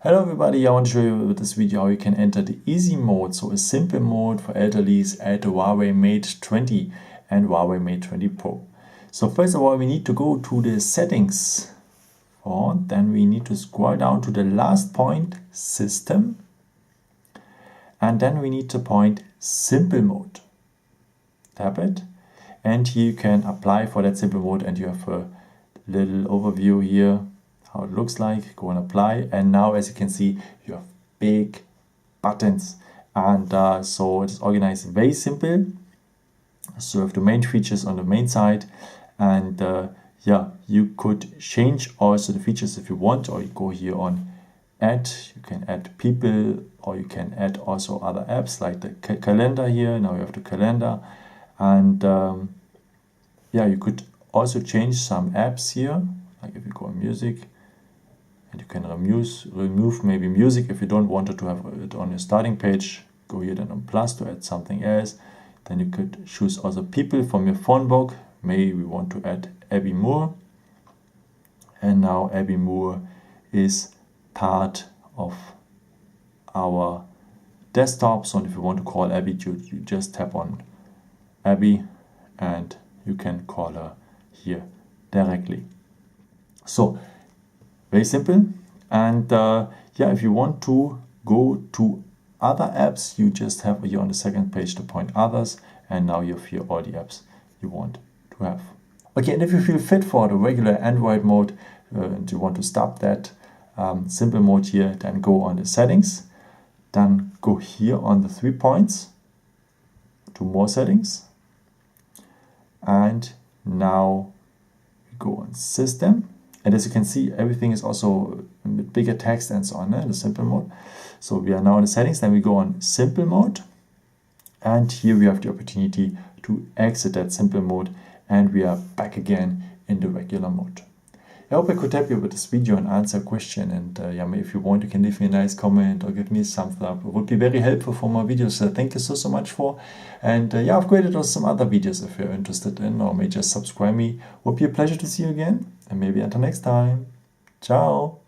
Hello everybody, I want to show you with this video how you can enter the easy mode, so a simple mode for elderlies at the Huawei Mate 20 and Huawei Mate 20 Pro. So first of all, we need to go to the settings, then we need to scroll down to the last point, system, and then we need to point simple mode. Tap it, and here you can apply for that simple mode, and you have a little overview here how it looks like. Go and apply, and now as you can see you have big buttons, and so it's organized very simple. So you have the main features on the main side, and yeah, you could change also the features if you want, or you go here on add, you can add people, or you can add also other apps like the calendar here. Now you have the calendar, and yeah, you could also change some apps here, like if you go on music, and you can remove maybe music if you don't want to have it on your starting page. Go here then on plus to add something else. Then you could choose also people from your phone book. Maybe we want to add Abby Moore, and now Abby Moore is part of our desktop. So if you want to call Abby, you just tap on Abby and you can call her here directly. So very simple. And yeah, if you want to go to other apps, you just have here on the second page to point others, and now you have here all the apps you want to have. Okay, and if you feel fit for the regular Android mode and you want to stop that simple mode here, then go on the settings, then go here on the 3 points to more settings, and now go on system. And as you can see, everything is also with bigger text and so on in the simple mode. So we are now in the settings, then we go on simple mode, and here we have the opportunity to exit that simple mode, and we are back again in the regular mode. I hope I could help you with this video and answer a question, and yeah, if you want, you can leave me a nice comment or give me a thumbs up. It would be very helpful for more videos, so thank you so much for. And yeah, I've created also some other videos if you're interested in, or may just subscribe me. Would be a pleasure to see you again, and maybe until next time. Ciao!